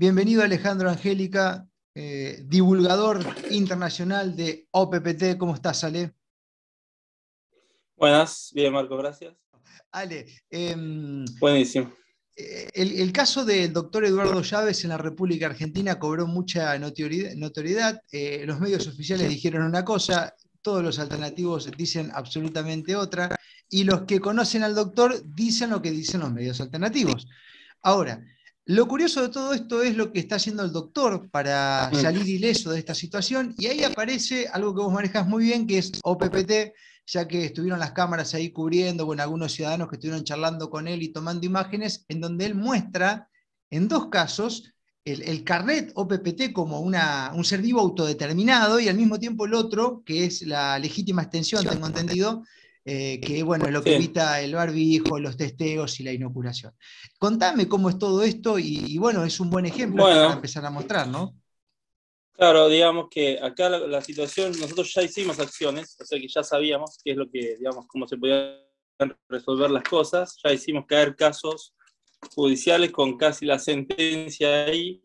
Bienvenido Alejandro Angélica, divulgador internacional de OPPT. ¿Cómo estás, Ale? Buenas, bien Marco, gracias. Ale, Buenísimo. el caso del doctor Eduardo Chávez en la República Argentina cobró mucha notoriedad. Los medios oficiales dijeron una cosa, todos los alternativos dicen absolutamente otra, y los que conocen al doctor dicen lo que dicen los medios alternativos. Ahora, lo curioso de todo esto es lo que está haciendo el doctor para salir ileso de esta situación, y ahí aparece algo que vos manejás muy bien, que es OPPT, ya que estuvieron las cámaras ahí cubriendo, bueno, algunos ciudadanos que estuvieron charlando con él y tomando imágenes, en donde él muestra, en dos casos, el carnet OPPT como un ser vivo autodeterminado, y al mismo tiempo el otro, que es la legítima extensión, tengo entendido, que bueno, es lo que evita el barbijo, los testeos y la inoculación. Contame cómo es todo esto y bueno, es un buen ejemplo esto para empezar a mostrar, ¿no? Claro, digamos que acá la situación, nosotros ya hicimos acciones, o sea que ya sabíamos qué es lo que, digamos, cómo se podían resolver las cosas, ya hicimos caer casos judiciales con casi la sentencia ahí,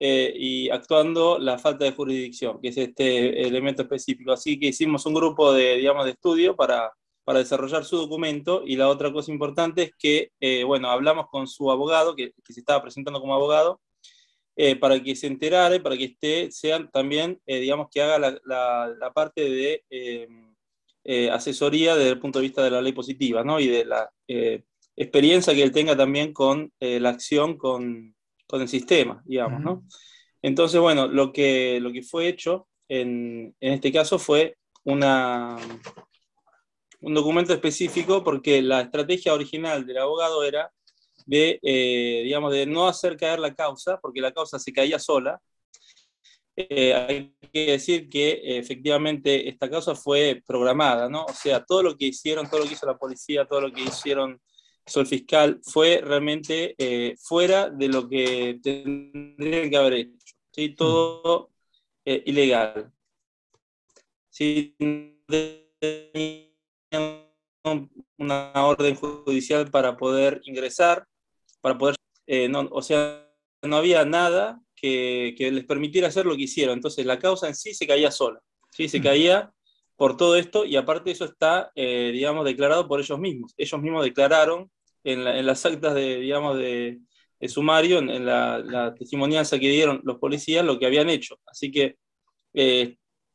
y actuando la falta de jurisdicción, que es este elemento específico. Así que hicimos un grupo de, digamos, de estudio para desarrollar su documento, y la otra cosa importante es que, bueno, hablamos con su abogado, que se estaba presentando como abogado, para que se enterara, para que sean también, digamos, que haga la parte de asesoría desde el punto de vista de la ley positiva, ¿no? Y de la experiencia que él tenga también con la acción con el sistema, digamos, ¿no? Entonces, bueno, lo que fue hecho en este caso fue un documento específico, porque la estrategia original del abogado era de, digamos, de no hacer caer la causa, porque la causa se caía sola. Hay que decir que efectivamente esta causa fue programada, ¿no? O sea, todo lo que hicieron, todo lo que hizo la policía, todo lo que hizo el fiscal, fue realmente fuera de lo que tendrían que haber hecho, ¿sí? Todo ilegal. Sí, una orden judicial para poder ingresar, para poder, no, o sea, no había nada que les permitiera hacer lo que hicieron. Entonces la causa en sí se caía sola, ¿sí? Se caía por todo esto, y aparte de eso está, digamos, declarado por ellos mismos. Ellos mismos declararon en las actas de, digamos, de sumario, en la testimonianza que dieron los policías, lo que habían hecho. Así que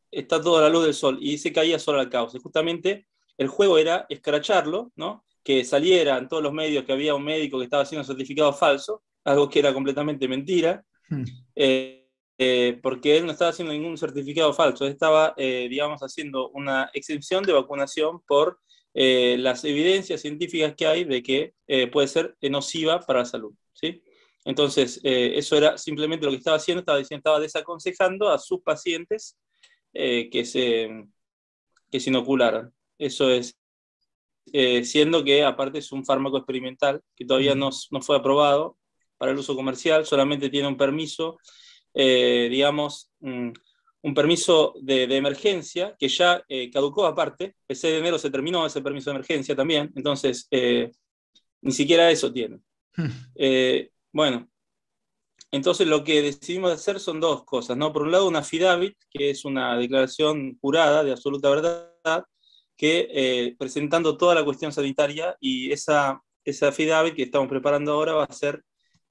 está toda la luz del sol, y se caía sola la causa. Y justamente el juego era escracharlo, ¿no? Que saliera en todos los medios que había un médico que estaba haciendo certificado falso, algo que era completamente mentira, porque él no estaba haciendo ningún certificado falso, él estaba, digamos, haciendo una exención de vacunación por las evidencias científicas que hay de que puede ser nociva para la salud, ¿sí? Entonces, eso era simplemente lo que estaba haciendo, estaba desaconsejando a sus pacientes que se inocularan. Eso es, siendo que aparte es un fármaco experimental que todavía no fue aprobado para el uso comercial, solamente tiene un permiso, digamos, un permiso de emergencia que ya caducó aparte. El 6 de enero se terminó ese permiso de emergencia también, entonces ni siquiera eso tiene. Bueno, entonces lo que decidimos hacer son dos cosas, ¿no? Por un lado, una affidavit, que es una declaración jurada de absoluta verdad, que presentando toda la cuestión sanitaria, y esa affidavit que estamos preparando ahora va a ser,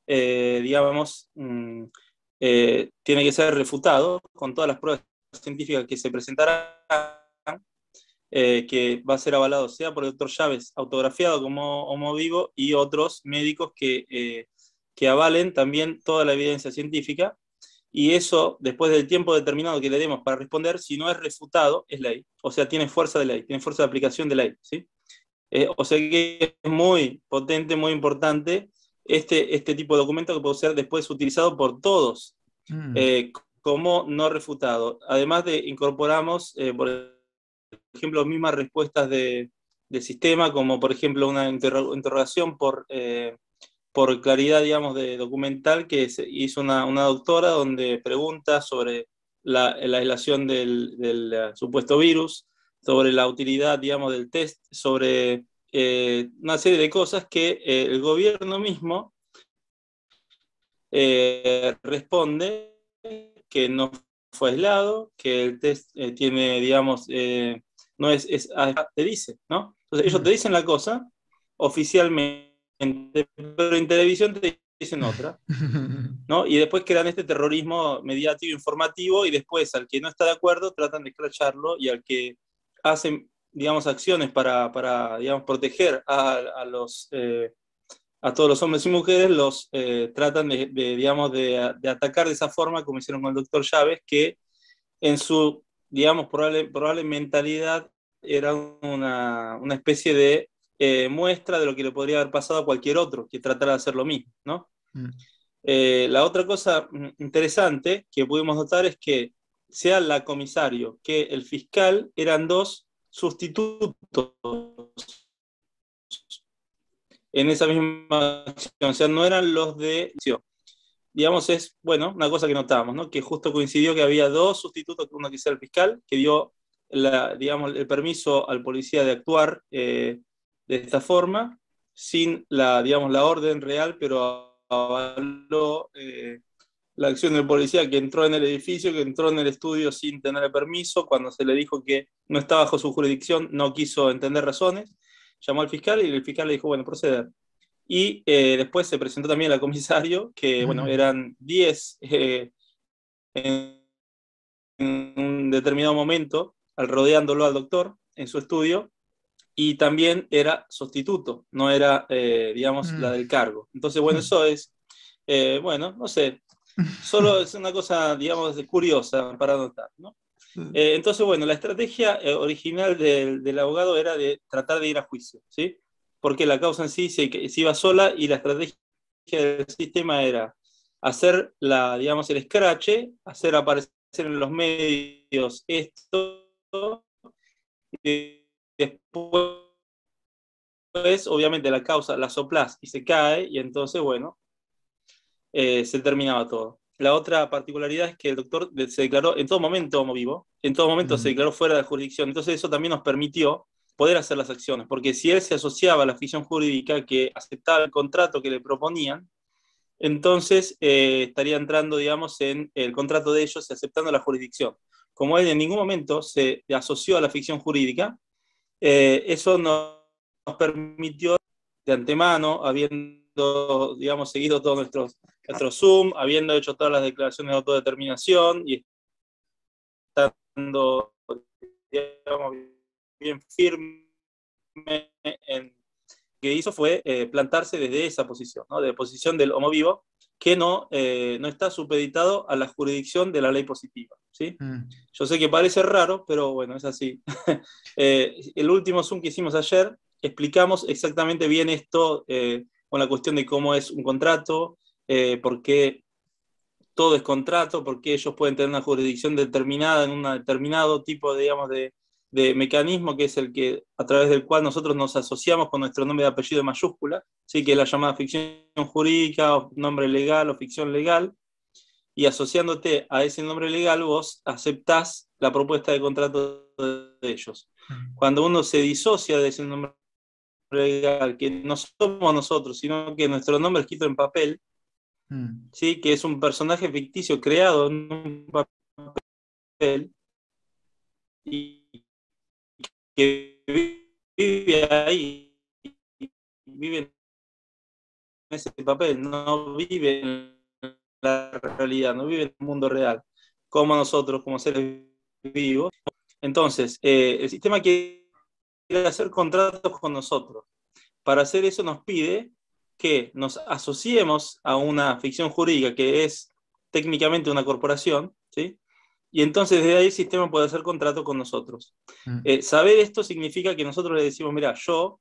digamos, tiene que ser refutado con todas las pruebas científicas que se presentarán, que va a ser avalado sea por el doctor Chávez, autografiado como homo vivo, y otros médicos que avalen también toda la evidencia científica. Y eso, después del tiempo determinado que le demos para responder, si no es refutado, es ley. O sea, tiene fuerza de ley, tiene fuerza de aplicación de ley, ¿sí? O sea que es muy potente, muy importante este tipo de documento, que puede ser después utilizado por todos como no refutado. Además de incorporamos, por ejemplo, mismas respuestas del sistema, como por ejemplo una interrogación por claridad, digamos, de documental, que hizo una doctora, donde pregunta sobre la aislación del supuesto virus, sobre la utilidad, digamos, del test, sobre una serie de cosas que el gobierno mismo responde que no fue aislado, que el test tiene, digamos, no te dice, ¿no? Entonces ellos te dicen la cosa oficialmente, pero en televisión te dicen otra, ¿no? Y después crean este terrorismo mediático informativo y después al que no está de acuerdo tratan de escracharlo y al que hacen, digamos, acciones para digamos, proteger a todos los hombres y mujeres, los tratan digamos, de atacar de esa forma, como hicieron con el doctor Chávez, que en su, digamos, probable mentalidad era una especie de muestra de lo que le podría haber pasado a cualquier otro que tratara de hacer lo mismo, ¿no? La otra cosa interesante que pudimos notar es que sea la comisario que el fiscal eran dos sustitutos en esa misma acción, o sea, no eran los de... Digamos, es, bueno, una cosa que notamos, ¿no? Que justo coincidió que había dos sustitutos, uno que sea el fiscal, que dio, digamos, el permiso al policía de actuar de esta forma, sin digamos, la orden real, pero avaló la acción del policía que entró en el edificio, que entró en el estudio sin tener el permiso, cuando se le dijo que no estaba bajo su jurisdicción, no quiso entender razones, llamó al fiscal y el fiscal le dijo, bueno, proceder. Y después se presentó también al comisario, que bueno, eran 10 en un determinado momento, rodeándolo al doctor en su estudio, y también era sustituto, no era, digamos, la del cargo. Entonces, bueno, eso es, bueno, no sé, solo es una cosa, digamos, curiosa para notar, ¿no? Entonces, bueno, la estrategia original del abogado era de tratar de ir a juicio, ¿sí? Porque la causa en sí se iba sola y la estrategia del sistema era hacer digamos, el escrache, hacer aparecer en los medios esto, y después, obviamente, la causa la soplás y se cae, y entonces, bueno, se terminaba todo. La otra particularidad es que el doctor se declaró en todo momento como vivo, en todo momento se declaró fuera de jurisdicción, entonces eso también nos permitió poder hacer las acciones, porque si él se asociaba a la ficción jurídica, que aceptaba el contrato que le proponían, entonces estaría entrando, digamos, en el contrato de ellos y aceptando la jurisdicción. Como él en ningún momento se asoció a la ficción jurídica, eso nos permitió de antemano, habiendo, digamos, seguido todos nuestro Zoom, habiendo hecho todas las declaraciones de autodeterminación y estando, digamos, bien firme en que hizo fue plantarse desde esa posición, ¿no? De posición del homo vivo, que no está supeditado a la jurisdicción de la ley positiva, ¿sí? Yo sé que parece raro, pero bueno, es así. El último Zoom que hicimos ayer, explicamos exactamente bien esto, con la cuestión de cómo es un contrato, por qué todo es contrato, por qué ellos pueden tener una jurisdicción determinada en un determinado tipo, digamos, de mecanismo, que es el que, a través del cual nosotros nos asociamos con nuestro nombre y apellido en mayúscula, ¿sí? Que es la llamada ficción jurídica, o nombre legal o ficción legal, y asociándote a ese nombre legal vos aceptás la propuesta de contrato de ellos. Cuando uno se disocia de ese nombre legal, que no somos nosotros, sino que nuestro nombre es escrito en papel, ¿sí? Que es un personaje ficticio creado en un papel, y que vive ahí, vive en ese papel, no vive en la realidad, no vive en el mundo real, como nosotros, como seres vivos. Entonces, el sistema quiere hacer contratos con nosotros. Para hacer eso nos pide que nos asociemos a una ficción jurídica que es técnicamente una corporación, ¿sí? Y entonces desde ahí el sistema puede hacer contrato con nosotros. Saber esto significa que nosotros le decimos, mira, yo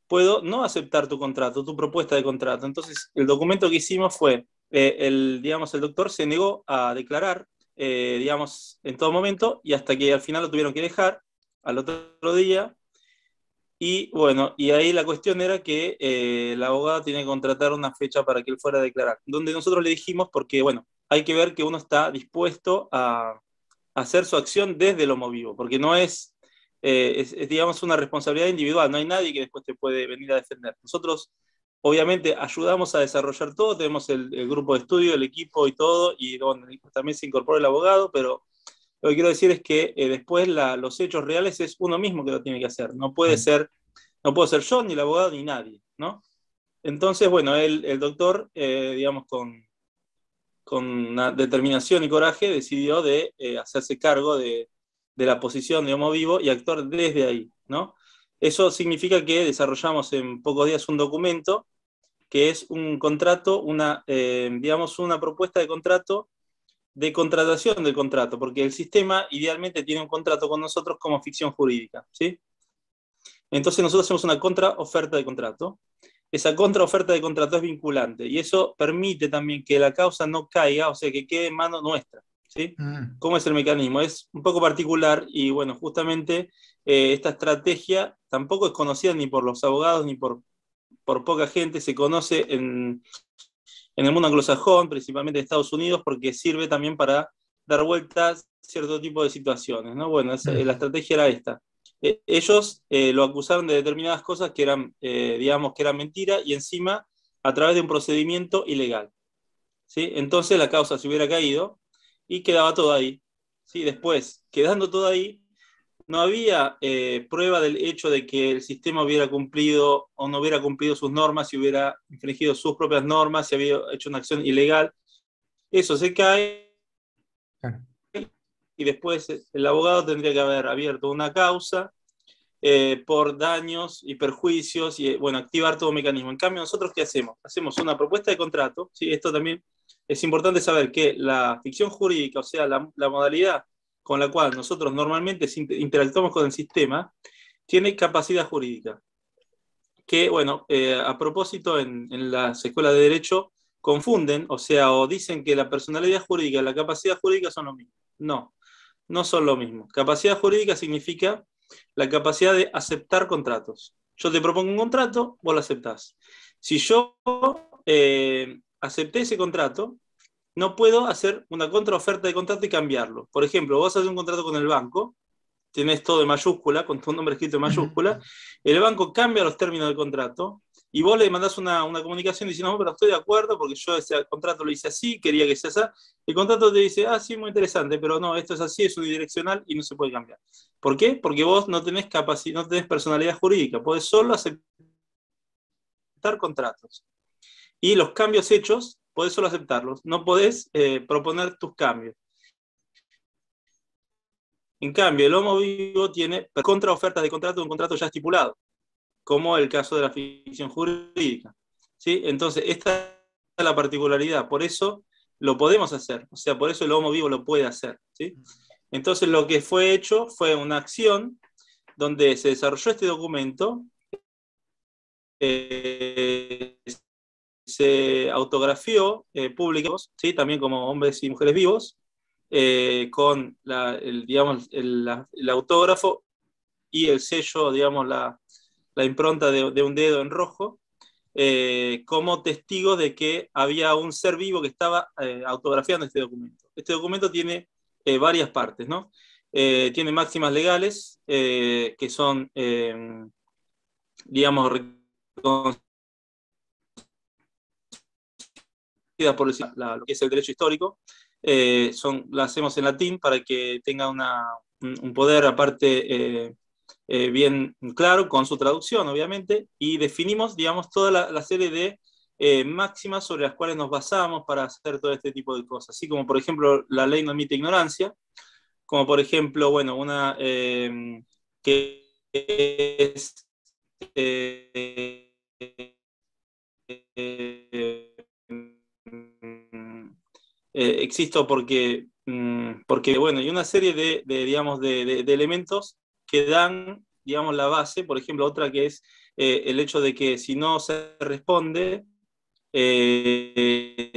puedo no aceptar tu contrato, tu propuesta de contrato. Entonces el documento que hicimos fue, digamos, el doctor se negó a declarar, digamos, en todo momento, y hasta que al final lo tuvieron que dejar al otro día. Y bueno, y ahí la cuestión era que el abogado tiene que contratar una fecha para que él fuera a declarar, donde nosotros le dijimos, porque bueno, hay que ver que uno está dispuesto a hacer su acción desde el homo vivo, porque no es, digamos, una responsabilidad individual, no hay nadie que después te puede venir a defender. Nosotros obviamente ayudamos a desarrollar todo, tenemos el grupo de estudio, el equipo y todo, y bueno, también se incorpora el abogado, pero lo que quiero decir es que después los hechos reales es uno mismo que lo tiene que hacer. No puede ser, no puedo ser yo, ni el abogado, ni nadie, ¿no? Entonces, bueno, el doctor, digamos, con una determinación y coraje, decidió de hacerse cargo de la posición de Homo Vivo y actuar desde ahí, ¿no? Eso significa que desarrollamos en pocos días un documento que es un contrato, digamos, una propuesta de contrato, de contratación del contrato, porque el sistema idealmente tiene un contrato con nosotros como ficción jurídica, ¿sí? Entonces nosotros hacemos una contraoferta de contrato. Esa contraoferta de contrato es vinculante y eso permite también que la causa no caiga, o sea, que quede en mano nuestra, ¿sí? ¿Cómo es el mecanismo? Es un poco particular y bueno, justamente esta estrategia tampoco es conocida ni por los abogados ni por poca gente, se conoce en el mundo anglosajón, principalmente en Estados Unidos, porque sirve también para dar vueltas a cierto tipo de situaciones, ¿no? Bueno, la estrategia era esta. Ellos lo acusaron de determinadas cosas que eran, digamos, que eran mentira y encima a través de un procedimiento ilegal, ¿sí? Entonces la causa se hubiera caído y quedaba todo ahí, ¿sí? Después, quedando todo ahí, no había prueba del hecho de que el sistema hubiera cumplido o no hubiera cumplido sus normas, si hubiera infringido sus propias normas, si había hecho una acción ilegal. Eso se cae y después el abogado tendría que haber abierto una causa por daños y perjuicios y, bueno, activar todo mecanismo. En cambio, ¿nosotros qué hacemos? Hacemos una propuesta de contrato, ¿sí? Esto también es importante saber que la ficción jurídica, o sea, la modalidad con la cual nosotros normalmente interactuamos con el sistema, tiene capacidad jurídica. Que, bueno, a propósito, en las escuelas de Derecho confunden, o sea, o dicen que la personalidad jurídica y la capacidad jurídica son lo mismo. No, no son lo mismo. Capacidad jurídica significa la capacidad de aceptar contratos. Yo te propongo un contrato, vos lo aceptás. Si yo acepté ese contrato, no puedo hacer una contraoferta de contrato y cambiarlo. Por ejemplo, vos haces un contrato con el banco, tenés todo en mayúscula, con tu nombre escrito en mayúscula, el banco cambia los términos del contrato y vos le mandás una comunicación diciendo, no, pero estoy de acuerdo porque yo ese contrato lo hice así, quería que sea así. El contrato te dice, sí, muy interesante, pero no, esto es así, es unidireccional y no se puede cambiar. ¿Por qué? Porque vos no tenés capacidad, no tenés personalidad jurídica, podés solo aceptar contratos. Y los cambios hechos, podés solo aceptarlos, no podés proponer tus cambios. En cambio, el Homo Vivo tiene contraofertas de contrato de un contrato ya estipulado, como el caso de la ficción jurídica, ¿sí? Entonces, esta es la particularidad, por eso lo podemos hacer, o sea, por eso el Homo Vivo lo puede hacer, ¿sí? Entonces, lo que fue hecho fue una acción donde se desarrolló este documento, se autografió públicos, ¿sí? También como hombres y mujeres vivos, con digamos, el autógrafo y el sello, digamos, la impronta de un dedo en rojo, como testigo de que había un ser vivo que estaba autografiando este documento. Este documento tiene varias partes, ¿no? Tiene máximas legales que son, digamos, reconocidas por lo que es el derecho histórico. La hacemos en latín para que tenga un poder aparte bien claro, con su traducción, obviamente, y definimos, digamos, toda la serie de máximas sobre las cuales nos basamos para hacer todo este tipo de cosas. Así como, por ejemplo, la ley no admite ignorancia, como, por ejemplo, bueno, una que es existo porque, bueno, hay una serie digamos, de elementos que dan, digamos, la base. Por ejemplo, otra que es el hecho de que si no se responde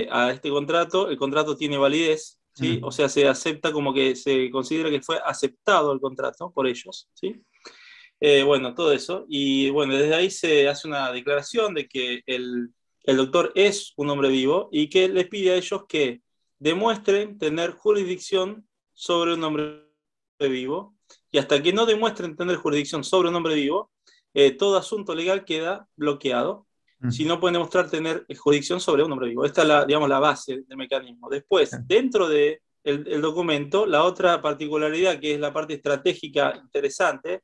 a este contrato, el contrato tiene validez, ¿sí? O sea, se acepta como que se considera que fue aceptado el contrato por ellos, ¿sí? Bueno, todo eso. Y bueno, desde ahí se hace una declaración de que el doctor es un hombre vivo y que les pide a ellos que demuestren tener jurisdicción sobre un hombre vivo. Y hasta que no demuestren tener jurisdicción sobre un hombre vivo, todo asunto legal queda bloqueado. si no pueden demostrar tener jurisdicción sobre un hombre vivo. Esta es la base del mecanismo. Después, dentro del documento, la otra particularidad, que es la parte estratégica interesante,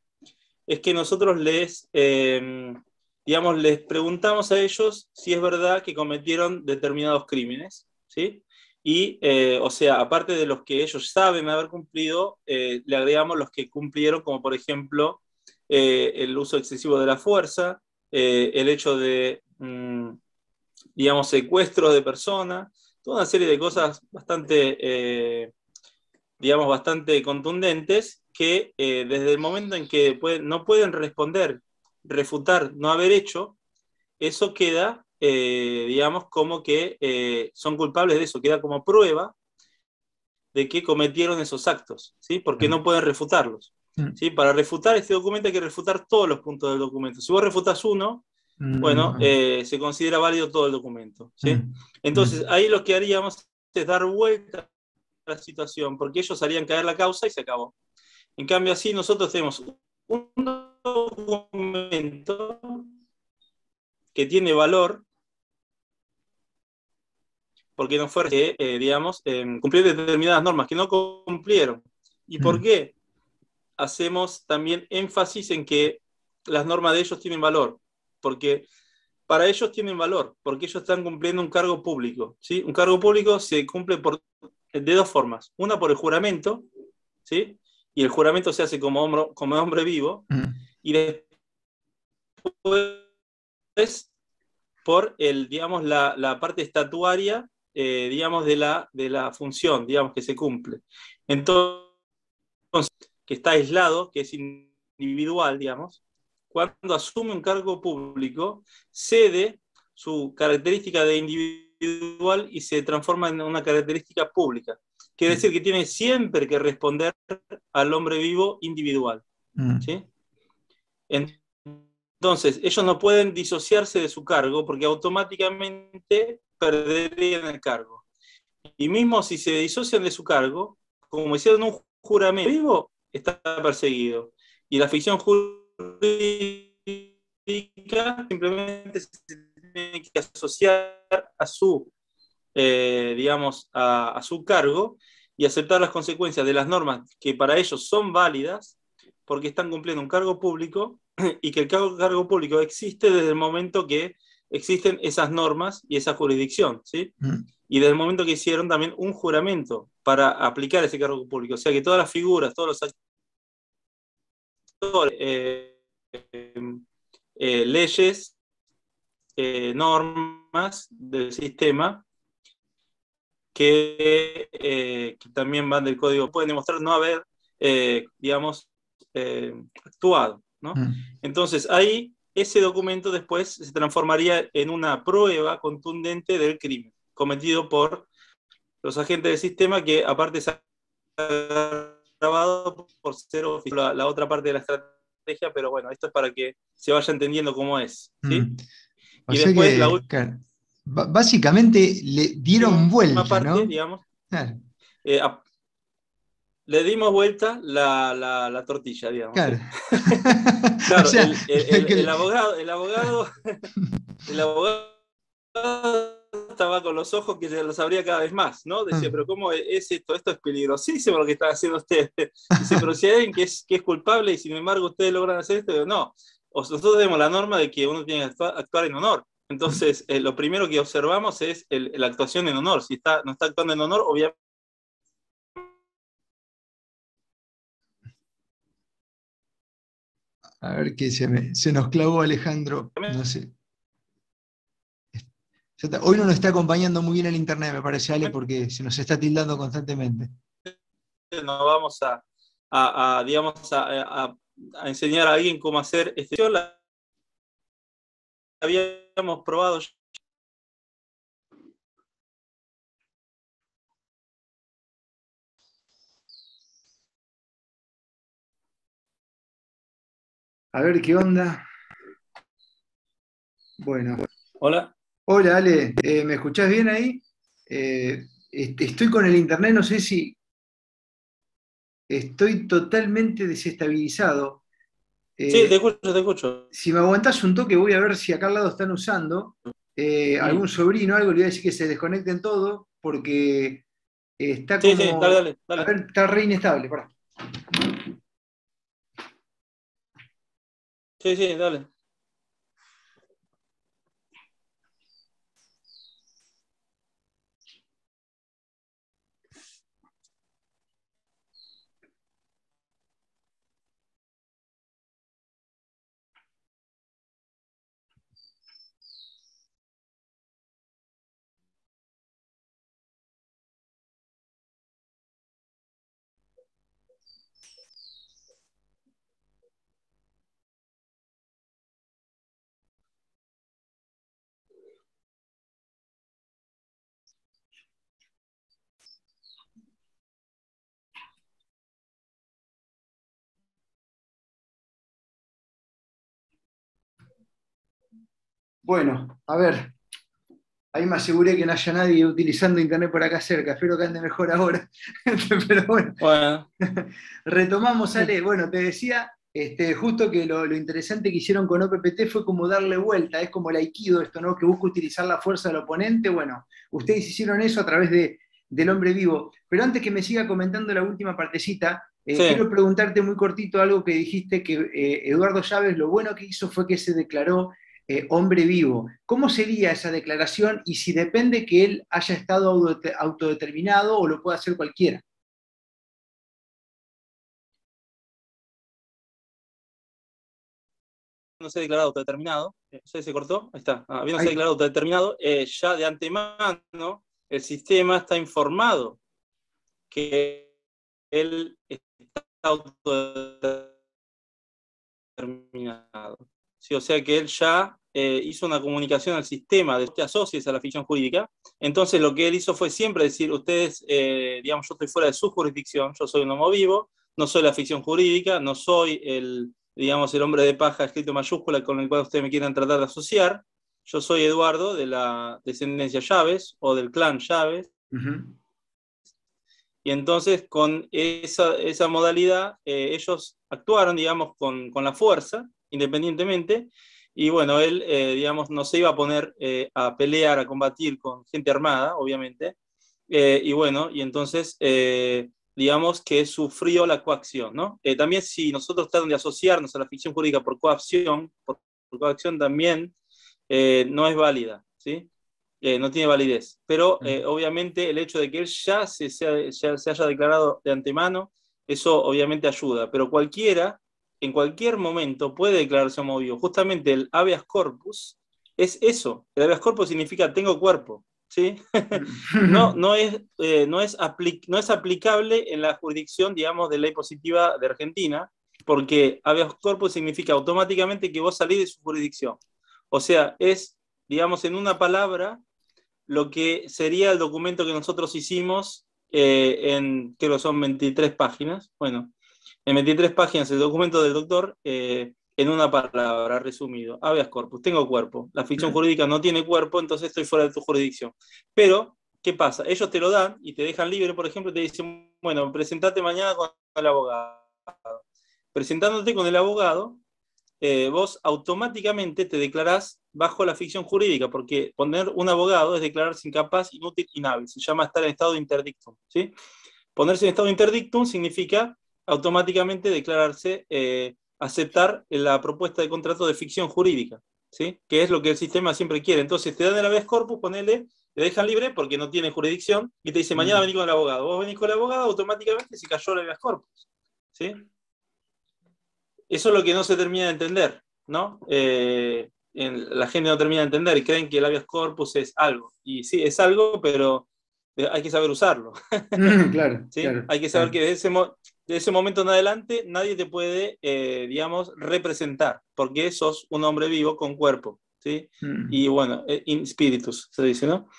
es que nosotros les preguntamos a ellos si es verdad que cometieron determinados crímenes, ¿sí? Y, o sea, aparte de los que ellos saben haber cumplido, le agregamos los que cumplieron, como por ejemplo el uso excesivo de la fuerza, el hecho de, secuestros de personas, toda una serie de cosas bastante, bastante contundentes que desde el momento en que no pueden responder, refutar, no haber hecho, eso queda, como que son culpables de eso, queda como prueba de que cometieron esos actos, ¿sí? Porque no pueden refutarlos. ¿Sí? Para refutar este documento hay que refutar todos los puntos del documento. Si vos refutas uno, bueno, se considera válido todo el documento, ¿sí? Entonces, ahí lo que haríamos es dar vuelta a la situación, porque ellos harían caer la causa y se acabó. En cambio, así nosotros tenemos un documento que tiene valor, porque no fue que, cumplir determinadas normas que no cumplieron. ¿Y por qué? Hacemos también énfasis en que las normas de ellos tienen valor, porque para ellos tienen valor, porque ellos están cumpliendo un cargo público, ¿sí? Un cargo público se cumple de dos formas. Una por el juramento, ¿sí? Y el juramento se hace como hombre vivo, y después por la parte estatuaria, de la función, que se cumple. Entonces, que está aislado, que es individual, cuando asume un cargo público, cede su característica de individual y se transforma en una característica pública. Quiere decir que tiene siempre que responder al hombre vivo individual, ¿sí? Entonces, ellos no pueden disociarse de su cargo porque automáticamente perderían el cargo. Y mismo si se disocian de su cargo, como hicieron un juramento vivo, está perseguido. Y la ficción jurídica simplemente se tiene que asociar a su, a su cargo y aceptar las consecuencias de las normas que para ellos son válidas porque están cumpliendo un cargo público y que el cargo público existe desde el momento que existen esas normas y esa jurisdicción, ¿sí? Y desde el momento que hicieron también un juramento para aplicar ese cargo público. O sea que todas las figuras, todos los actores, leyes, normas del sistema que también van del código, pueden demostrar no haber, actuado, ¿no? Entonces ahí ese documento después se transformaría en una prueba contundente del crimen cometido por los agentes del sistema, que aparte se ha grabado por ser la otra parte de la estrategia, pero bueno, esto es para que se vaya entendiendo cómo es, ¿sí? O sea después que, básicamente le dieron vuelta, parte, ¿no? Claro. Le dimos vuelta la tortilla, digamos. Claro. Claro, o sea, el abogado estaba con los ojos que se los abría cada vez más, ¿no? Decía, pero ¿cómo es esto? Esto es peligrosísimo lo que están haciendo ustedes. Dice, pero si hay alguien que es culpable y sin embargo ustedes logran hacer esto, digo, no. Nosotros tenemos la norma de que uno tiene que actuar en honor. Entonces, lo primero que observamos es la actuación en honor. Si no está actuando en honor, obviamente. A ver qué se nos clavó Alejandro, no sé. Hoy no nos está acompañando muy bien el internet, me parece, Ale, porque se nos está tildando constantemente. No vamos a enseñar a alguien cómo hacer este. La habíamos probado. A ver qué onda. Bueno. Hola. Hola, Ale. ¿Me escuchás bien ahí? Estoy con el internet, no sé si... Estoy totalmente desestabilizado. Sí, te escucho, te escucho. Si me aguantás un toque, voy a ver si acá al lado están usando algún sobrino, algo, le voy a decir que se desconecten todo, porque está Sí, sí, dale, como. dale, A dale. ver, está re inestable. Pará. Sí, sí, dale. Bueno, a ver, ahí me aseguré que no haya nadie utilizando internet por acá cerca. Espero que ande mejor ahora. Pero bueno, Bueno. retomamos, Ale. Bueno, te decía, justo que lo interesante que hicieron con OPPT fue como darle vuelta, es como el aikido esto, ¿no? Que busca utilizar la fuerza del oponente. Bueno, ustedes hicieron eso a través del hombre vivo. Pero antes que me siga comentando la última partecita, Sí. quiero preguntarte muy cortito algo que dijiste que Eduardo Chávez lo bueno que hizo fue que se declaró hombre vivo. ¿Cómo sería esa declaración y si depende que él haya estado autodeterminado o lo pueda hacer cualquiera? No se ha declarado autodeterminado. ¿Se cortó? Ahí está. Habiendo se Ahí. declarado autodeterminado, ya de antemano el sistema está informado que él está autodeterminado. Sí, o sea que él ya hizo una comunicación al sistema de te asocies a la ficción jurídica. Entonces lo que él hizo fue siempre decir, ustedes, digamos, yo estoy fuera de su jurisdicción, yo soy un homo vivo, no soy la ficción jurídica, no soy digamos, el hombre de paja escrito en mayúscula con el cual ustedes me quieran tratar de asociar. Yo soy Eduardo de la descendencia Chávez o del clan Chávez. Uh-huh. Y entonces con esa modalidad ellos actuaron, digamos, con la fuerza, independientemente, y bueno, él, digamos, no se iba a poner a pelear, a combatir con gente armada, obviamente, y bueno, y entonces, digamos que sufrió la coacción, ¿no? También si nosotros tratamos de asociarnos a la ficción jurídica por coacción también no es válida, ¿sí? No tiene validez. Pero obviamente el hecho de que él ya se haya declarado de antemano, eso obviamente ayuda. Pero cualquiera, en cualquier momento, puede declararse homo vivo. Justamente el habeas corpus es eso. El habeas corpus significa tengo cuerpo. ¿Sí? No es aplicable en la jurisdicción, digamos, de ley positiva de Argentina, porque habeas corpus significa automáticamente que vos salís de su jurisdicción. O sea, es, digamos, en una palabra, lo que sería el documento que nosotros hicimos creo que son 23 páginas. Bueno, en 23 páginas el documento del doctor, en una palabra, resumido. Habeas corpus, tengo cuerpo. La ficción jurídica no tiene cuerpo, entonces estoy fuera de tu jurisdicción. Pero, ¿qué pasa? Ellos te lo dan y te dejan libre, por ejemplo, te dicen, bueno, presentate mañana con el abogado. Presentándote con el abogado, vos automáticamente te declarás bajo la ficción jurídica, porque poner un abogado es declararse incapaz, inútil, inhábil. Se llama estar en estado de interdictum. ¿Sí? Ponerse en estado de interdictum significa automáticamente declararse, aceptar la propuesta de contrato de ficción jurídica, ¿sí? Que es lo que el sistema siempre quiere. Entonces te dan el habeas corpus, ponele, te dejan libre porque no tiene jurisdicción y te dice mañana vení con el abogado. Vos venís con el abogado, automáticamente se cayó el habeas corpus. ¿Sí? Eso es lo que no se termina de entender, ¿no? La gente no termina de entender y creen que el habeas corpus es algo. Y sí, es algo, pero hay que saber usarlo. Claro, ¿Sí? claro, Hay que saber claro. que de ese momento en adelante nadie te puede, digamos, representar, porque sos un hombre vivo con cuerpo. ¿Sí? Y bueno, in spiritus se dice, ¿no?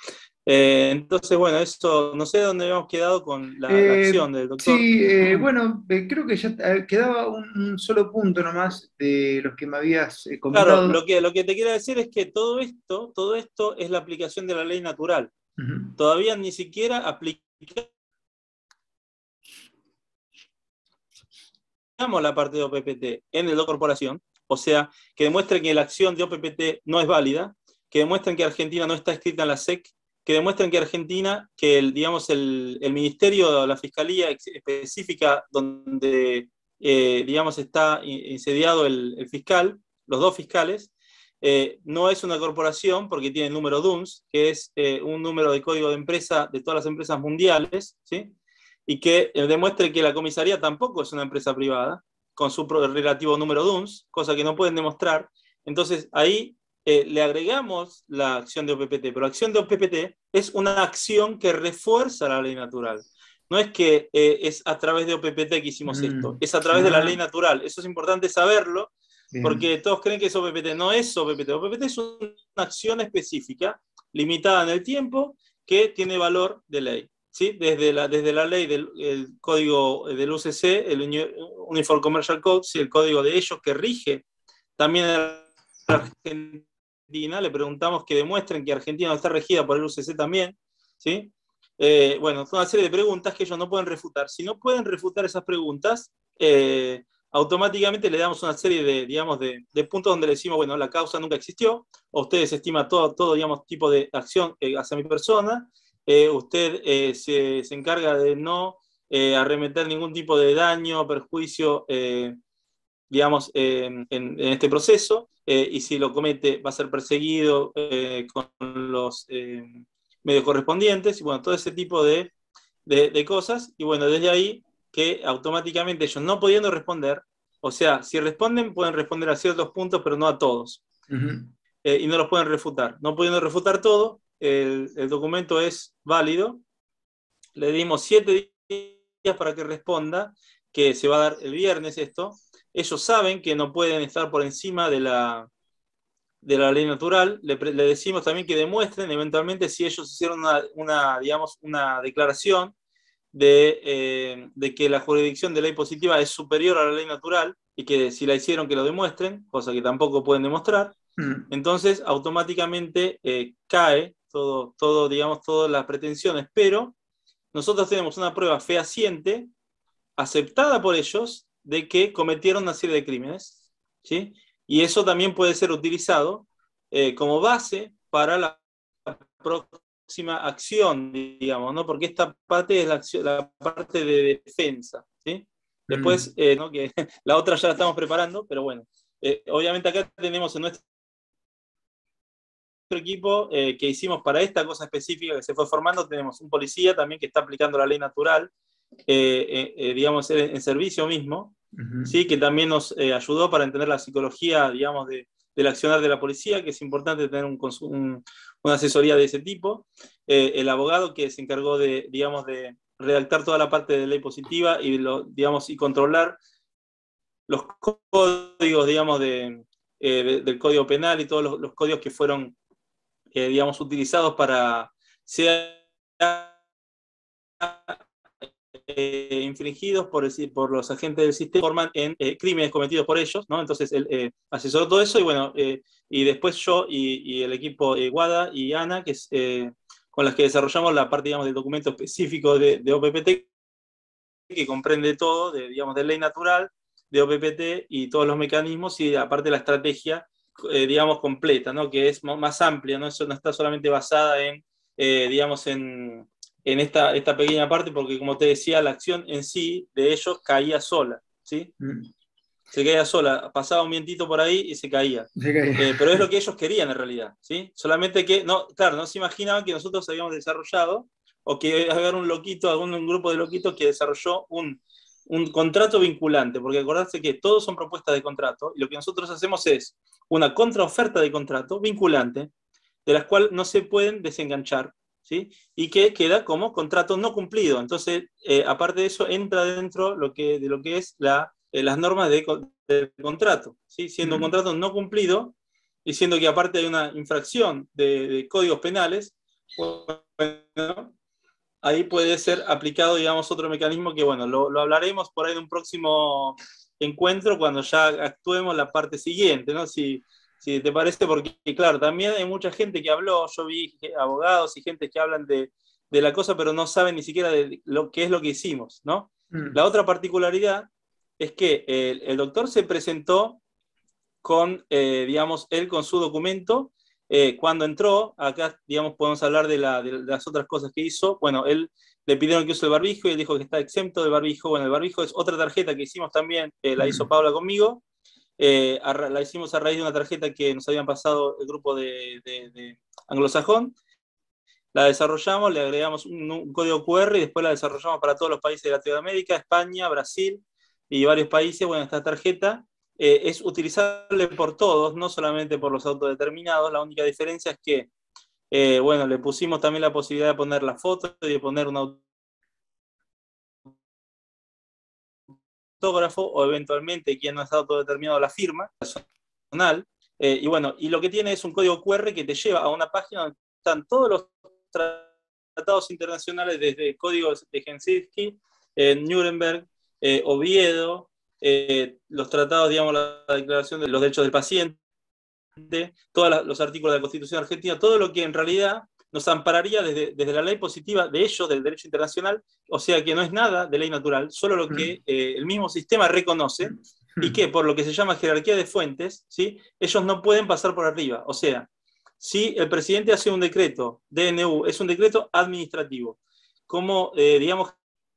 Entonces, bueno, eso, no sé dónde habíamos quedado con la acción del doctor. Sí, bueno, creo que ya quedaba un solo punto nomás de los que me habías Claro, comentado. lo que te quiero decir es que todo esto es la aplicación de la ley natural. Uh-huh. Todavía ni siquiera aplica la parte de OPPT en el de corporación, o sea, que demuestren que la acción de OPPT no es válida, que demuestren que Argentina no está inscrita en la SEC, que demuestren que Argentina, que el ministerio, la fiscalía específica donde está insediado el fiscal, los dos fiscales, no es una corporación porque tiene el número DUNS, que es un número de código de empresa de todas las empresas mundiales, ¿sí? Y que demuestre que la comisaría tampoco es una empresa privada, con su relativo número DUNS, cosa que no pueden demostrar. Entonces ahí le agregamos la acción de OPPT, pero la acción de OPPT es una acción que refuerza la ley natural. No es que es a través de OPPT que hicimos esto, es a través de la ley natural. Eso es importante saberlo, porque todos creen que es OPPT. No es OPPT. OPPT es una acción específica, limitada en el tiempo, que tiene valor de ley. ¿Sí? Desde la ley del código del UCC, el Uniform Commercial Code, ¿sí? El código de ellos que rige también a Argentina, le preguntamos que demuestren que Argentina no está regida por el UCC también, ¿sí? Bueno, una serie de preguntas que ellos no pueden refutar. Si no pueden refutar esas preguntas, automáticamente le damos una serie de puntos donde le decimos, bueno, la causa nunca existió, o ustedes estiman todo digamos, tipo de acción hacia mi persona, usted se encarga de no arremeter ningún tipo de daño o perjuicio digamos, en este proceso, y si lo comete va a ser perseguido con los medios correspondientes, y bueno, todo ese tipo de cosas, y bueno, desde ahí que automáticamente ellos no pudiendo responder, o sea, si responden, pueden responder a ciertos puntos, pero no a todos, y no los pueden refutar. No pudiendo refutar todo, el documento es válido, le dimos 7 días para que responda, que se va a dar el viernes esto. Ellos saben que no pueden estar por encima de la ley natural. Le decimos también que demuestren eventualmente si ellos hicieron digamos, una declaración de que la jurisdicción de ley positiva es superior a la ley natural, y que si la hicieron que lo demuestren, cosa que tampoco pueden demostrar. Entonces automáticamente cae todo, digamos, todas las pretensiones, pero nosotros tenemos una prueba fehaciente aceptada por ellos de que cometieron una serie de crímenes, ¿sí? Y eso también puede ser utilizado como base para la próxima acción, digamos, ¿no? Porque esta parte es la parte de defensa, ¿sí? Después, ¿no? Que la otra ya la estamos preparando, pero bueno, obviamente acá tenemos en nuestro equipo que hicimos para esta cosa específica que se fue formando, tenemos un policía también que está aplicando la ley natural, digamos, en servicio mismo, ¿sí? Que también nos ayudó para entender la psicología, digamos, del accionar de la policía, que es importante tener una asesoría de ese tipo. El abogado que se encargó digamos, de redactar toda la parte de ley positiva y, digamos, y controlar los códigos, digamos, del Código Penal y todos los códigos que fueron, digamos, utilizados para ser infringidos por los agentes del sistema, forman en crímenes cometidos por ellos, ¿no? Entonces él asesoró todo eso, y bueno, y después yo y el equipo Guada y Ana, que es, con las que desarrollamos la parte, digamos, del documento específico de OPPT, que comprende todo, digamos, de ley natural, de OPPT y todos los mecanismos, y aparte la estrategia, digamos, completa, ¿no? Que es más amplia, ¿no? Eso no está solamente basada en, digamos, en esta pequeña parte, porque como te decía, la acción en sí de ellos caía sola, ¿sí? Se caía sola, pasaba un vientito por ahí y se caía. Pero es lo que ellos querían en realidad, ¿sí? Solamente que, no, claro, no se imaginaban que nosotros habíamos desarrollado, o que había un loquito, un grupo de loquitos que desarrolló un contrato vinculante, porque acordarse que todos son propuestas de contrato, y lo que nosotros hacemos es una contraoferta de contrato vinculante, de las cuales no se pueden desenganchar, ¿sí? Y que queda como contrato no cumplido. Entonces, aparte de eso, entra dentro de lo que es las normas del contrato, ¿sí? Siendo un contrato no cumplido, y siendo que aparte hay una infracción de códigos penales, bueno, ahí puede ser aplicado, digamos, otro mecanismo que, bueno, lo hablaremos por ahí en un próximo encuentro, cuando ya actuemos la parte siguiente, ¿no? Si te parece, porque, claro, también hay mucha gente que habló, yo vi abogados y gente que hablan de la cosa, pero no saben ni siquiera de qué es lo que hicimos, ¿no? La otra particularidad es que el doctor se presentó con, digamos, él con su documento. Cuando entró, acá, digamos, podemos hablar de las otras cosas que hizo. Bueno, él le pidieron que use el barbijo y él dijo que está exento del barbijo. Bueno, el barbijo es otra tarjeta que hicimos también, la hizo Paula conmigo. La hicimos a raíz de una tarjeta que nos habían pasado el grupo de anglosajón. La desarrollamos, le agregamos un código QR y después la desarrollamos para todos los países de Latinoamérica, España, Brasil y varios países. Bueno, esta tarjeta es utilizable por todos, no solamente por los autodeterminados. La única diferencia es que, bueno, le pusimos también la posibilidad de poner la foto y de poner un autógrafo o eventualmente quien no está autodeterminado la firma personal. Y bueno, y lo que tiene es un código QR que te lleva a una página donde están todos los tratados internacionales, desde códigos de Helsinki, Nuremberg, Oviedo, los tratados, digamos, la Declaración de los Derechos del Paciente, todos los artículos de la Constitución Argentina, todo lo que en realidad nos ampararía desde la ley positiva de ellos, del derecho internacional, o sea que no es nada de ley natural, solo lo que el mismo sistema reconoce, y que por lo que se llama jerarquía de fuentes, ¿sí? Ellos no pueden pasar por arriba. O sea, si el presidente hace un decreto, DNU, es un decreto administrativo, como, digamos,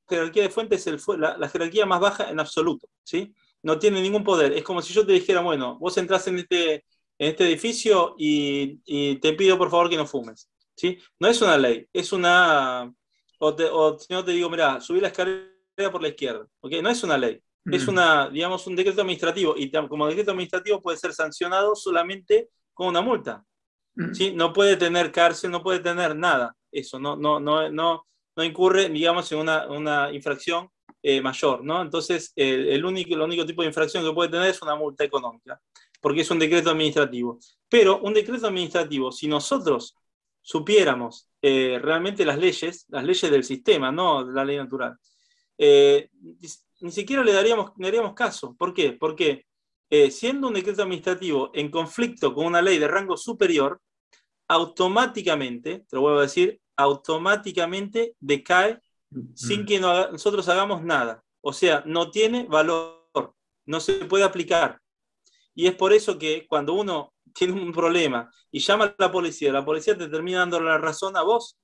jerarquía de fuentes es la jerarquía más baja en absoluto, ¿sí? No tiene ningún poder. Es como si yo te dijera, bueno, vos entrás en este edificio y te pido por favor que no fumes, ¿sí? No es una ley, es una... O si no te digo, mirá, subí la escalera por la izquierda, ¿ok? No es una ley, es una, digamos, un decreto administrativo, y como decreto administrativo puede ser sancionado solamente con una multa, ¿sí? No puede tener cárcel, no puede tener nada, eso, no incurre, digamos, en una infracción mayor, ¿no? Entonces, el único tipo de infracción que puede tener es una multa económica, porque es un decreto administrativo. Pero un decreto administrativo, si nosotros supiéramos realmente las leyes del sistema, no la ley natural, ni siquiera le daríamos caso. ¿Por qué? Porque siendo un decreto administrativo en conflicto con una ley de rango superior, automáticamente, te lo vuelvo a decir, automáticamente decae sin que nosotros hagamos nada. O sea, no tiene valor, no se puede aplicar. Y es por eso que cuando uno tiene un problema y llama a la policía te termina dando la razón a vos,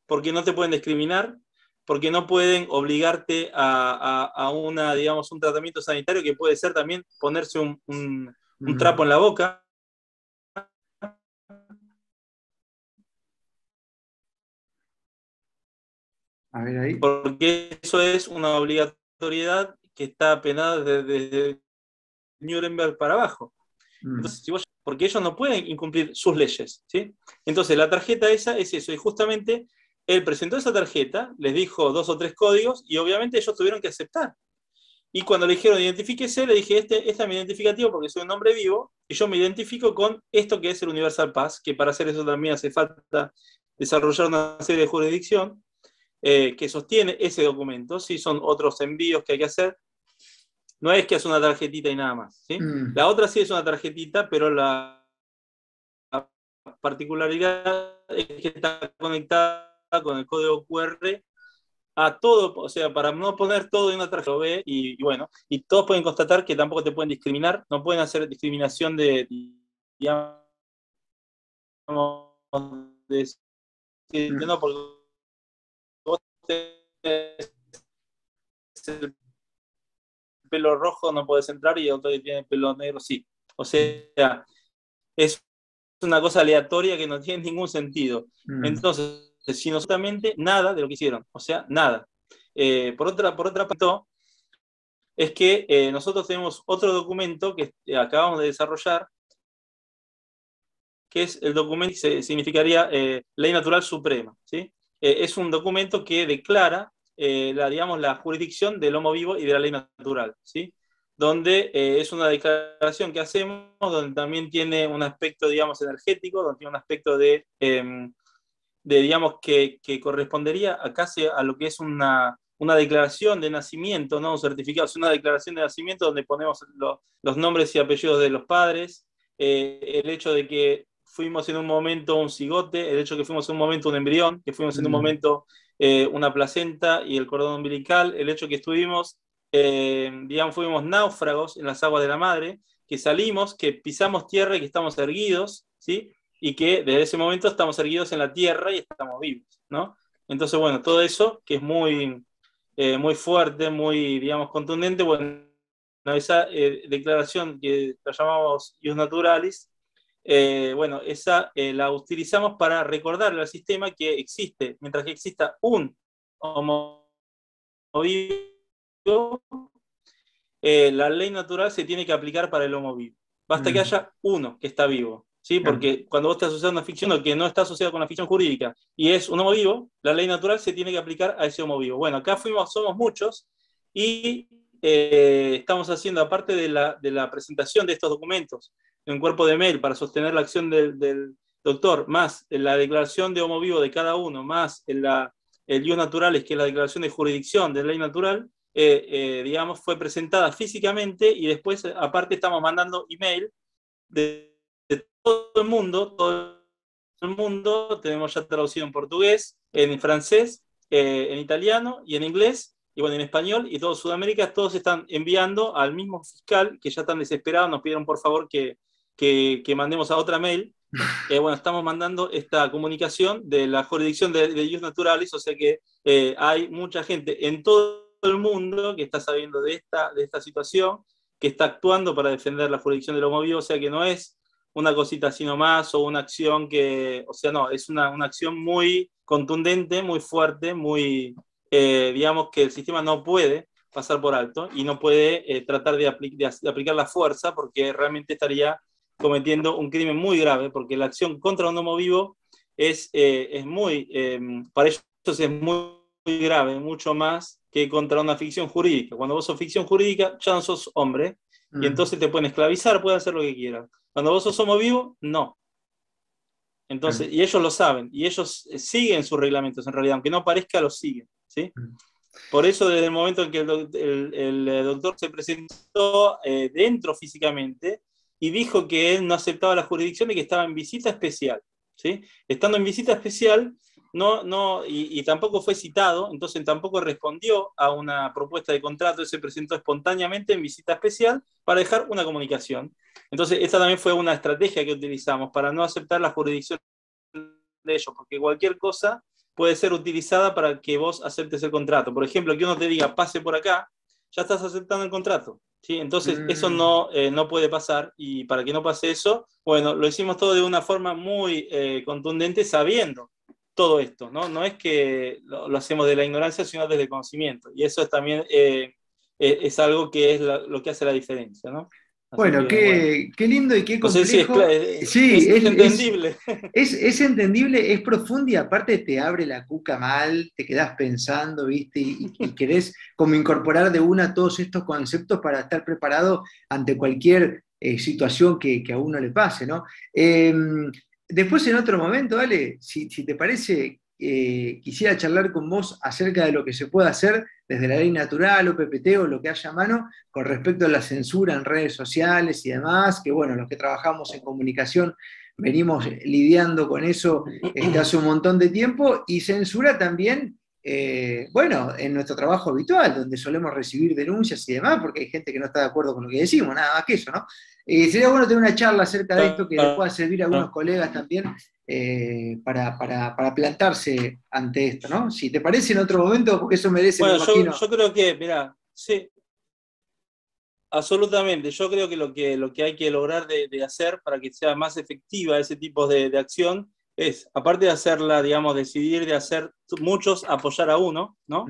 porque no te pueden discriminar, porque no pueden obligarte a digamos, un tratamiento sanitario que puede ser también ponerse un trapo en la boca. A ver ahí. Porque eso es una obligatoriedad que está penada desde Nuremberg para abajo. Entonces, porque ellos no pueden incumplir sus leyes, ¿sí? Entonces, la tarjeta esa es eso, y justamente él presentó esa tarjeta, les dijo 2 o 3 códigos, y obviamente ellos tuvieron que aceptar. Y cuando le dijeron identifíquese, le dije, este es mi identificativo porque soy un hombre vivo, y yo me identifico con esto que es el Universal Pass, que para hacer eso también hace falta desarrollar una serie de jurisdicción que sostiene ese documento, ¿sí? Son otros envíos que hay que hacer. No es que es una tarjetita y nada más, ¿sí? La otra sí es una tarjetita, pero la particularidad es que está conectada con el código QR a todo, o sea, para no poner todo en una tarjeta, lo ve y bueno, y todos pueden constatar que tampoco te pueden discriminar, no pueden hacer discriminación digamos, no, porque vos tenés el pelo rojo no podés entrar y otro que tiene pelo negro sí. O sea, es una cosa aleatoria que no tiene ningún sentido. Entonces, si no solamente nada de lo que hicieron, o sea, nada. Por otra parte, es que nosotros tenemos otro documento que acabamos de desarrollar, que es el documento que significaría Ley Natural Suprema, ¿sí? Es un documento que declara digamos, la jurisdicción del homo vivo y de la ley natural, ¿sí? Donde es una declaración que hacemos, donde también tiene un aspecto, digamos, energético, donde tiene un aspecto digamos, que correspondería a casi a lo que es una declaración de nacimiento, ¿no? Un certificado, es una declaración de nacimiento donde ponemos los nombres y apellidos de los padres, el hecho de que fuimos en un momento un cigote, el hecho de que fuimos en un momento un embrión, que fuimos en un momento una placenta y el cordón umbilical, el hecho de que estuvimos digamos, fuimos náufragos en las aguas de la madre, que salimos, que pisamos tierra y que estamos erguidos, ¿sí? Y que desde ese momento estamos erguidos en la tierra y estamos vivos, ¿no? Entonces, bueno, todo eso que es muy fuerte, muy, digamos, contundente, bueno, esa declaración que la llamamos Ius Naturalis, bueno, esa la utilizamos para recordarle al sistema que existe, mientras que exista un homo vivo, la ley natural se tiene que aplicar para el homo vivo. Basta que haya uno que está vivo, ¿sí? Porque cuando vos estás asociando una ficción que no está asociada con la ficción jurídica y es un homo vivo, la ley natural se tiene que aplicar a ese homo vivo. Bueno, acá somos muchos y estamos haciendo, aparte de la presentación de estos documentos en un cuerpo de mail para sostener la acción del doctor, más la declaración de homo vivo de cada uno, más el ius naturalis, que es la declaración de jurisdicción de ley natural, digamos, fue presentada físicamente y después, aparte, estamos mandando email de todo el mundo, tenemos ya traducido en portugués, en francés, en italiano y en inglés, y bueno, en español, y todo Sudamérica, todos están enviando al mismo fiscal, que ya están desesperados, nos pidieron por favor que mandemos a otra mail. Bueno, estamos mandando esta comunicación de la jurisdicción de ius naturalis, o sea que hay mucha gente en todo el mundo que está sabiendo de esta situación, que está actuando para defender la jurisdicción del homo vivo, o sea que no es una cosita así nomás, o una acción que, o sea, no, es una acción muy contundente, muy fuerte, muy, digamos, que el sistema no puede pasar por alto y no puede tratar de aplicar la fuerza, porque realmente estaría cometiendo un crimen muy grave, porque la acción contra un homo vivo es muy, para ellos es muy grave, mucho más que contra una ficción jurídica. Cuando vos sos ficción jurídica, ya no sos hombre, y entonces te pueden esclavizar, pueden hacer lo que quieran. Cuando vos sos homo vivo, no. Entonces, y ellos lo saben, y ellos siguen sus reglamentos en realidad, aunque no parezca, lo siguen, ¿sí? Por eso, desde el momento en que el doctor se presentó dentro físicamente y dijo que él no aceptaba la jurisdicción y que estaba en visita especial, ¿sí? Estando en visita especial, y tampoco fue citado, entonces tampoco respondió a una propuesta de contrato, él se presentó espontáneamente en visita especial para dejar una comunicación. Entonces, esta también fue una estrategia que utilizamos para no aceptar la jurisdicción de ellos, porque cualquier cosa puede ser utilizada para que vos aceptes el contrato. Por ejemplo, que uno te diga, pase por acá, ya estás aceptando el contrato, ¿sí? Entonces, eso no puede pasar, y para que no pase eso, bueno, lo hicimos todo de una forma muy contundente, sabiendo todo esto, ¿no? No es que lo hacemos de la ignorancia, sino desde el conocimiento, y eso es también es algo que es lo que hace la diferencia, ¿no? Bueno, qué lindo y qué no sé si complejo. Sí, es entendible. Es entendible, es profundo y aparte te abre la cuca mal, te quedás pensando, ¿viste? Y querés como incorporar de una todos estos conceptos para estar preparado ante cualquier situación que a uno le pase, ¿no? Después en otro momento, Ale, si te parece, quisiera charlar con vos acerca de lo que se puede hacer desde la ley natural o PPT o lo que haya a mano con respecto a la censura en redes sociales y demás, que bueno, los que trabajamos en comunicación venimos lidiando con eso hace un montón de tiempo, y censura también, bueno, en nuestro trabajo habitual, donde solemos recibir denuncias y demás, porque hay gente que no está de acuerdo con lo que decimos, nada más que eso, ¿no? Sería bueno tener una charla acerca de esto que le pueda servir a algunos colegas también para plantarse ante esto, ¿no? Si te parece en otro momento, porque eso merece, bueno, me imagino. Yo creo que, mirá, sí, absolutamente. Yo creo que lo que hay que lograr de hacer para que sea más efectiva ese tipo de acción es, aparte de hacerla, digamos, decidir de hacer muchos, apoyar a uno, ¿no?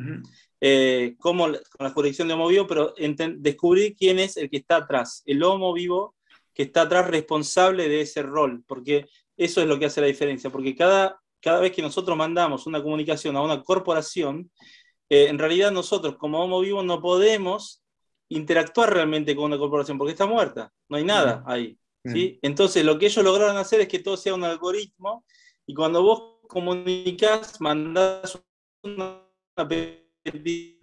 Como con la jurisdicción de homo vivo, pero descubrir quién es el que está atrás, el homo vivo que está atrás responsable de ese rol, porque eso es lo que hace la diferencia, porque cada vez que nosotros mandamos una comunicación a una corporación, en realidad nosotros como homo vivo no podemos interactuar realmente con una corporación porque está muerta, no hay nada ahí, ¿sí? Entonces lo que ellos lograron hacer es que todo sea un algoritmo, y cuando vos comunicás, mandás una petición,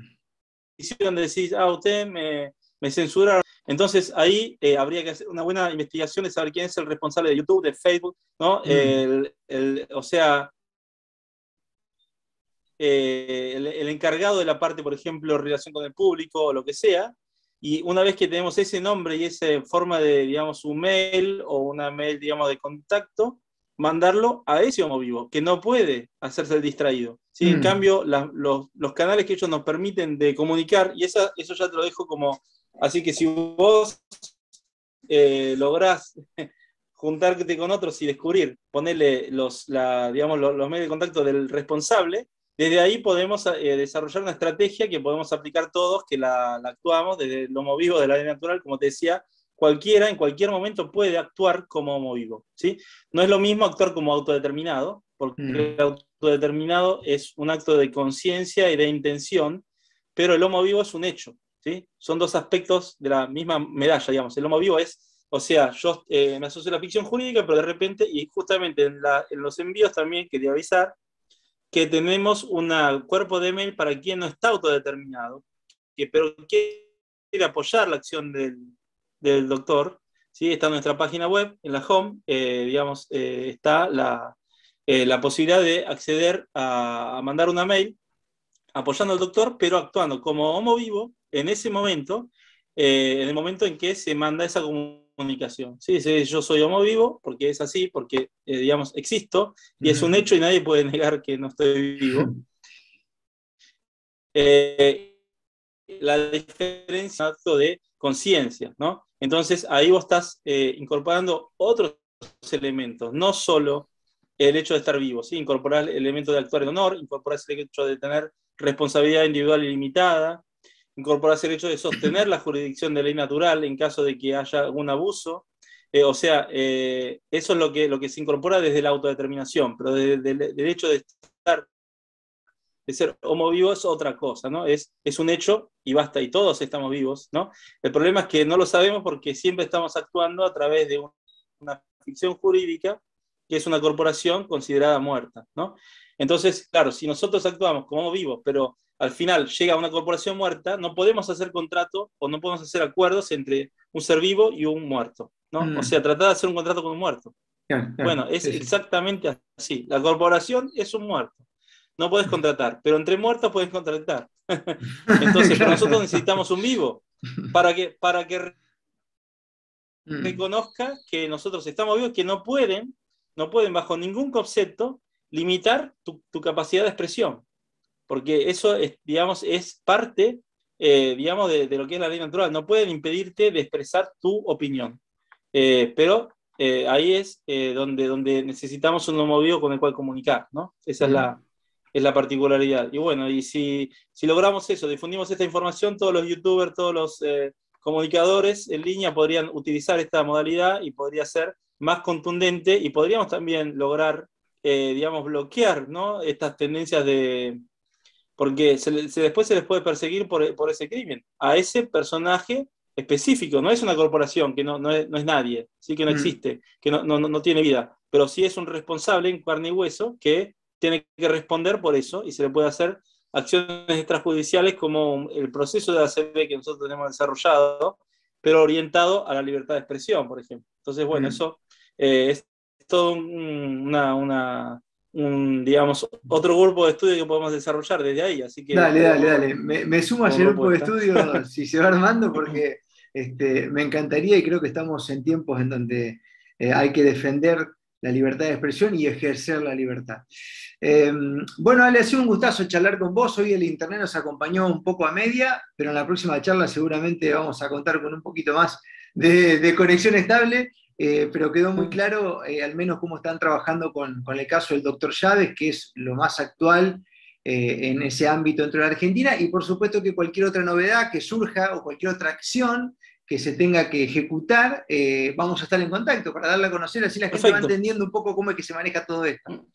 decís, usted me censuraron. Entonces ahí habría que hacer una buena investigación de saber quién es el responsable de YouTube, de Facebook, ¿no? O sea, el encargado de la parte, por ejemplo, relación con el público o lo que sea, y una vez que tenemos ese nombre y esa forma de, digamos, un mail o una mail, digamos, de contacto, mandarlo a ese homo vivo, que no puede hacerse el distraído. ¿Sí? En cambio, los canales que ellos nos permiten de comunicar, y eso ya te lo dejo como, así que si vos lográs juntarte con otros y descubrir, ponerle digamos, los medios de contacto del responsable, desde ahí podemos desarrollar una estrategia que podemos aplicar todos, que la actuamos desde el homo vivo de la ley natural, como te decía, cualquiera en cualquier momento puede actuar como homo vivo, ¿sí? No es lo mismo actuar como autodeterminado, porque el autodeterminado es un acto de conciencia y de intención, pero el homo vivo es un hecho, ¿sí? Son dos aspectos de la misma medalla, digamos. El homo vivo es, o sea, yo me asocio a la ficción jurídica, pero de repente, y justamente en los envíos también quería avisar que tenemos un cuerpo de mail para quien no está autodeterminado, pero quiere apoyar la acción del doctor, ¿sí? Está en nuestra página web, en la home, digamos, está la posibilidad de acceder a mandar una mail apoyando al doctor, pero actuando como homo vivo en ese momento, en el momento en que se manda esa comunicación. ¿Sí? Dice, yo soy homo vivo, porque es así, porque, digamos, existo, y es un hecho y nadie puede negar que no estoy vivo. La diferencia es un acto de conciencia, ¿no? Entonces ahí vos estás incorporando otros elementos, no solo el hecho de estar vivo, ¿sí? Incorporar el elemento de actuar en honor, incorporar el hecho de tener responsabilidad individual ilimitada, incorporar el hecho de sostener la jurisdicción de ley natural en caso de que haya algún abuso. O sea, eso es lo que se incorpora desde la autodeterminación, pero desde el hecho de estar, de ser homo vivo es otra cosa, ¿no? Es un hecho y basta, y todos estamos vivos, ¿no? El problema es que no lo sabemos porque siempre estamos actuando a través de una ficción jurídica que es una corporación considerada muerta, ¿no? Entonces, claro, si nosotros actuamos como vivos, pero al final llega una corporación muerta, no podemos hacer contrato o no podemos hacer acuerdos entre un ser vivo y un muerto, ¿no? O sea, tratar de hacer un contrato con un muerto. Claro, Bueno, es sí. exactamente así. La corporación es un muerto. No podés contratar, pero entre muertos podés contratar. Entonces, pero nosotros necesitamos un vivo para que reconozca que nosotros estamos vivos, que no pueden bajo ningún concepto limitar tu capacidad de expresión, porque eso es, digamos, es parte, digamos, de lo que es la ley natural. No pueden impedirte de expresar tu opinión, pero ahí es donde necesitamos un homo vivo con el cual comunicar, ¿no? Esa es la particularidad. Y bueno, y si logramos eso, difundimos esta información, todos los youtubers, todos los comunicadores en línea podrían utilizar esta modalidad y podría ser más contundente y podríamos también lograr, digamos, bloquear, ¿no? Estas tendencias porque después se les puede perseguir por ese crimen. A ese personaje específico, no es una corporación, que no es nadie, sí que no existe, que no tiene vida, pero sí es un responsable en carne y hueso que tiene que responder por eso y se le puede hacer acciones extrajudiciales como el proceso de ACB que nosotros tenemos desarrollado, pero orientado a la libertad de expresión, por ejemplo. Entonces, bueno, eso es todo digamos, otro grupo de estudio que podemos desarrollar desde ahí. Así que, dale. Me sumo a ese grupo de estudio si se va armando, porque me encantaría y creo que estamos en tiempos en donde hay que defender la libertad de expresión y ejercer la libertad. Bueno, Ale, ha sido un gustazo charlar con vos. Hoy el internet nos acompañó un poco a media, pero en la próxima charla seguramente vamos a contar con un poquito más de conexión estable. Pero quedó muy claro, al menos cómo están trabajando con el caso del doctor Chávez, que es lo más actual en ese ámbito dentro de la Argentina, y por supuesto que cualquier otra novedad que surja o cualquier otra acción que se tenga que ejecutar, vamos a estar en contacto para darla a conocer, así la gente va entendiendo un poco cómo es que se maneja todo esto.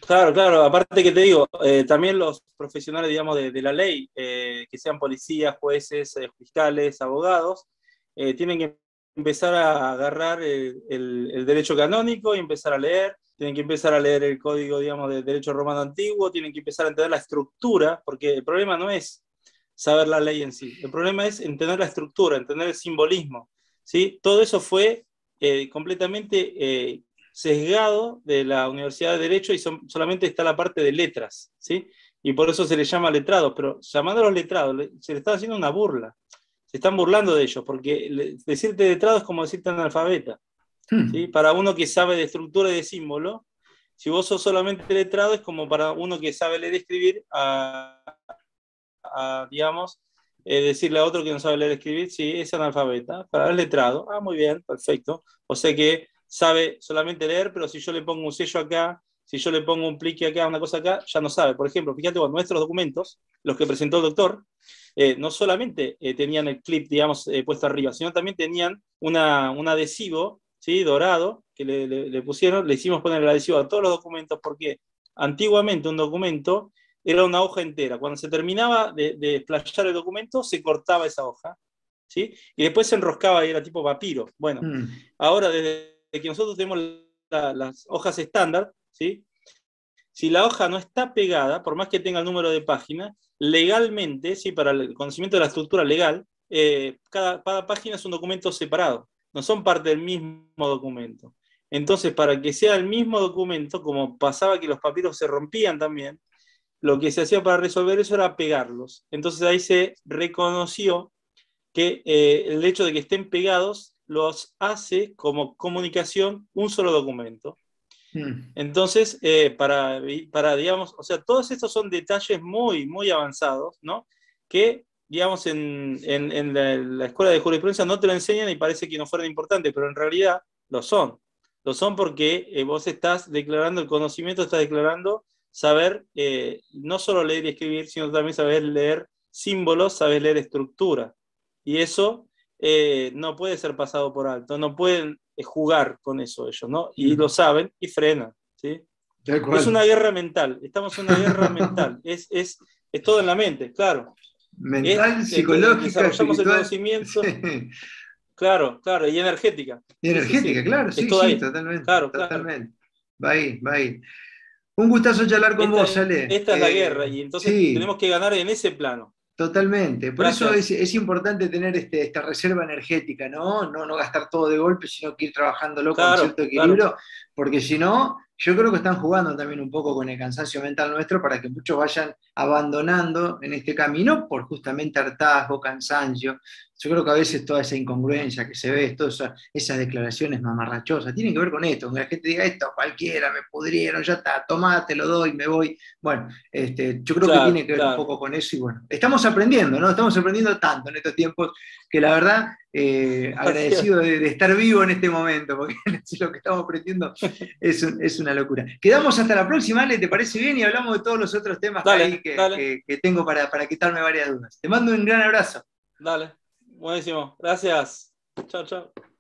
Claro, aparte que te digo, también los profesionales, digamos, de la ley, que sean policías, jueces, fiscales, abogados, tienen que empezar a agarrar el derecho canónico y empezar a leer, tienen que empezar a leer el código, digamos, del derecho romano antiguo, tienen que empezar a entender la estructura, porque el problema no es saber la ley en sí, el problema es entender la estructura, entender el simbolismo, ¿sí? Todo eso fue completamente sesgado de la Universidad de Derecho y solamente está la parte de letras, ¿sí? y por eso se les llama letrados, pero llamando a los letrados, se les está haciendo una burla. Se están burlando de ellos, porque decirte letrado es como decirte analfabeta. ¿Sí? Para uno que sabe de estructura y de símbolo, si vos sos solamente letrado, es como para uno que sabe leer y escribir, digamos, decirle a otro que no sabe leer y escribir, sí, es analfabeta. Para el letrado, muy bien, perfecto. O sea que sabe solamente leer, pero si yo le pongo un sello acá, si yo le pongo un plique acá, una cosa acá, ya no sabe. Por ejemplo, fíjate, con nuestros documentos, los que presentó el doctor, no solamente tenían el clip, digamos, puesto arriba, sino también tenían un adhesivo, ¿sí? Dorado, que le pusieron, le hicimos poner el adhesivo a todos los documentos, porque antiguamente un documento era una hoja entera. Cuando se terminaba de explayar el documento, se cortaba esa hoja, ¿sí? Y después se enroscaba y era tipo papiro. Bueno, ahora desde que nosotros tenemos las hojas estándar, ¿sí? Si la hoja no está pegada, por más que tenga el número de página, legalmente, ¿sí? Para el conocimiento de la estructura legal, cada página es un documento separado, no son parte del mismo documento. Entonces, para que sea el mismo documento, como pasaba que los papiros se rompían también, lo que se hacía para resolver eso era pegarlos. Entonces ahí se reconoció que el hecho de que estén pegados los hace como comunicación un solo documento. Entonces, digamos, o sea, todos estos son detalles muy, muy avanzados, ¿no? Que, digamos, en la escuela de jurisprudencia no te lo enseñan y parece que no fueran importantes, pero en realidad lo son. Lo son porque vos estás declarando el conocimiento, estás declarando saber no solo leer y escribir, sino también saber leer símbolos, saber leer estructura. Y eso no puede ser pasado por alto, no pueden jugar con eso ellos, ¿no? Y lo saben y frenan, ¿sí? Es una guerra mental, estamos en una guerra mental, es todo en la mente, claro. Mental, psicológica, desarrollamos espiritual. El conocimiento, Sí. Claro, y energética. Y energética, sí. Claro, sí, sí, totalmente. Claro. Va ahí, va ahí. Un gustazo charlar con vos, Ale. Esta es la guerra, y entonces tenemos que ganar en ese plano. Totalmente. Por eso es importante tener esta reserva energética, ¿no? No gastar todo de golpe, sino que ir trabajándolo con cierto equilibrio, porque si no, yo creo que están jugando también un poco con el cansancio mental nuestro para que muchos vayan abandonando en este camino por justamente hartazgo, cansancio. Yo creo que a veces toda esa incongruencia que se ve, todas esas declaraciones mamarrachosas, tienen que ver con esto, que la gente diga esto, cualquiera, me pudrieron, ya está, tomá, te lo doy, me voy. Bueno, yo creo que tiene que ver un poco con eso y bueno, estamos aprendiendo, ¿no? Estamos aprendiendo tanto en estos tiempos que la verdad, agradecido de estar vivo en este momento, porque lo que estamos aprendiendo es una locura. Quedamos hasta la próxima, Ale, ¿te parece bien? Y hablamos de todos los otros temas que tengo para quitarme varias dudas. Te mando un gran abrazo. Dale, buenísimo. Gracias. Chao, chao.